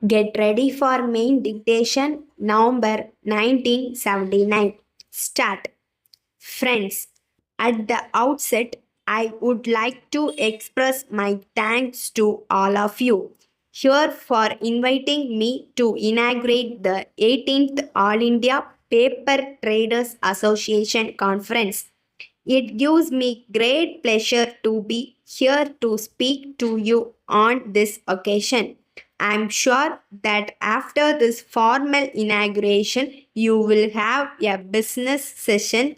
Get ready for main dictation, November 1979. Start. Friends, at the outset, I would like to express my thanks to all of you here for inviting me to inaugurate the 18th All India Paper Traders Association Conference. It gives me great pleasure to be here to speak to you on this occasion. I'm sure that after this formal inauguration, you will have a business session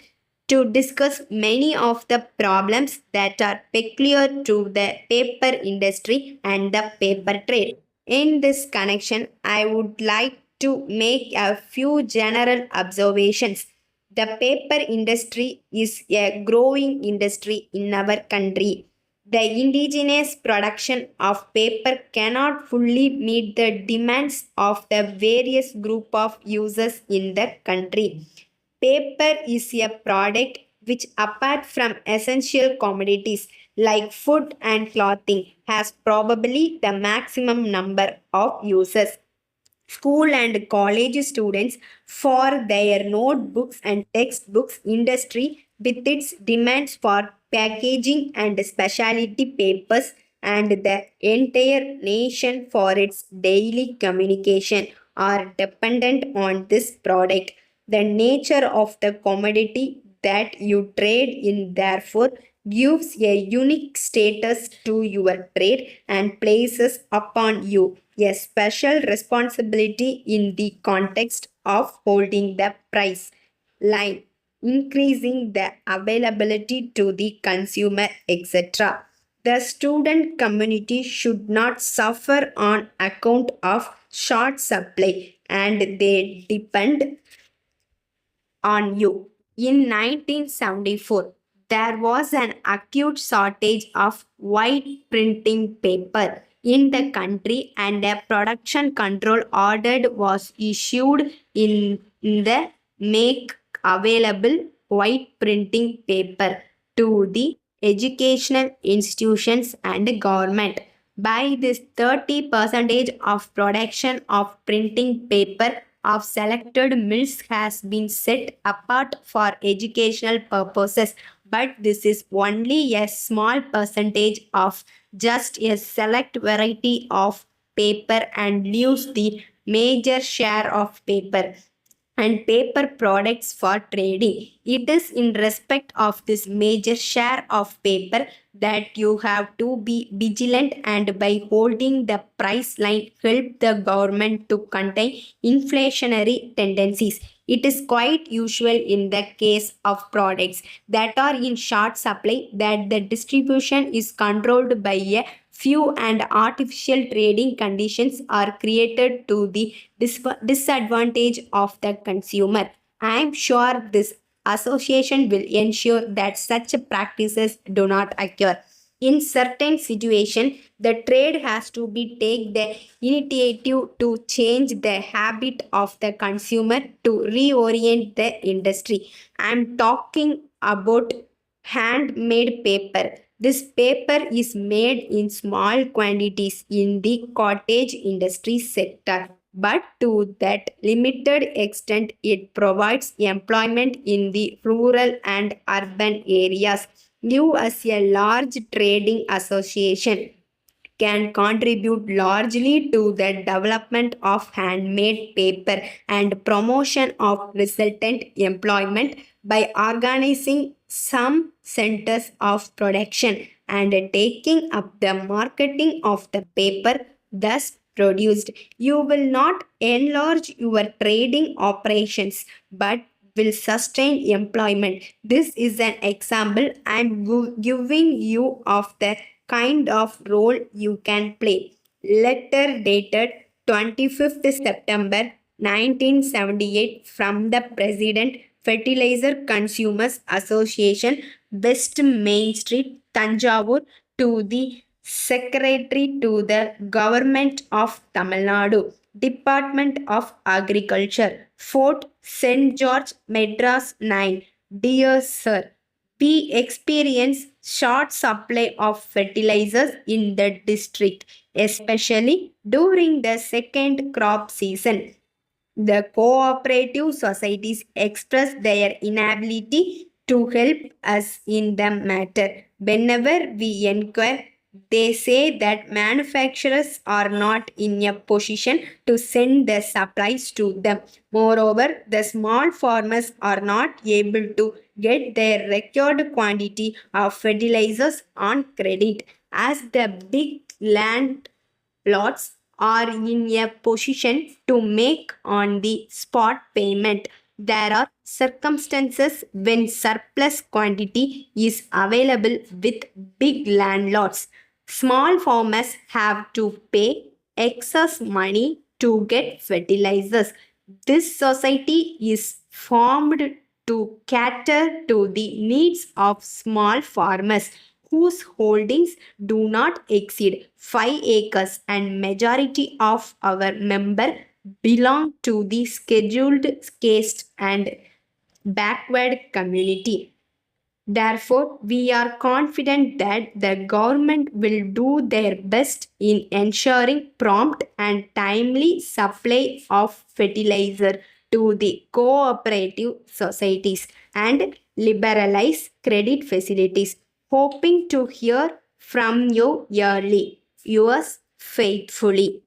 to discuss many of the problems that are peculiar to the paper industry and the paper trade. In this connection, I would like to make a few general observations. The paper industry is a growing industry in our country. The indigenous production of paper cannot fully meet the demands of the various group of users in the country. Paper is a product which, apart from essential commodities like food and clothing, has probably the maximum number of users. School and college students for their notebooks and textbooks industry with its demands for packaging and specialty papers, and the entire nation for its daily communication are dependent on this product. The nature of the commodity that you trade in therefore gives a unique status to your trade and places upon you a special responsibility in the context of holding the price line, increasing the availability to the consumer, etc. The student community should not suffer on account of short supply, and they depend on you. In 1974, there was an acute shortage of white printing paper in the country, and a production control order was issued in the make available white printing paper to the educational institutions and government. By this, 30% of production of printing paper of selected mills has been set apart for educational purposes, but this is only a small percentage of just a select variety of paper and leaves the major share of paper and paper products for trading. It is in respect of this major share of paper that you have to be vigilant, and by holding the price line help the government to contain inflationary tendencies. It is quite usual in the case of products that are in short supply that the distribution is controlled by a few and artificial trading conditions are created to the disadvantage of the consumer. I am sure this association will ensure that such practices do not occur. In certain situations, the trade has to be take the initiative to change the habit of the consumer to reorient the industry. I am talking about handmade paper. This paper is made in small quantities in the cottage industry sector, but to that limited extent, it provides employment in the rural and urban areas. You, as a large trading association, can contribute largely to the development of handmade paper and promotion of resultant employment by organizing some centers of production and taking up the marketing of the paper thus produced. You will not enlarge your trading operations but will sustain employment. This is an example I am giving you of the kind of role you can play. Letter dated 25th September 1978 from the President, Fertilizer Consumers Association, West Main Street, Tanjavur, to the Secretary to the Government of Tamil Nadu, Department of Agriculture, Fort St. George, Madras 9. Dear Sir, We experience short supply of fertilizers in the district, especially during the second crop season. The cooperative societies express their inability to help us in the matter. Whenever we inquire, they say that manufacturers are not in a position to send the supplies to them. Moreover, the small farmers are not able to get their required quantity of fertilizers on credit, as the big land lots are in a position to make on the spot payment. There are circumstances when surplus quantity is available with big landlords. Small farmers have to pay excess money to get fertilizers. This society is formed to cater to the needs of small farmers whose holdings do not exceed 5 acres, and majority of our member belong to the scheduled caste and backward community. Therefore, we are confident that the government will do their best in ensuring prompt and timely supply of fertilizer to the cooperative societies and liberalize credit facilities. Hoping to hear from you early. Yours faithfully.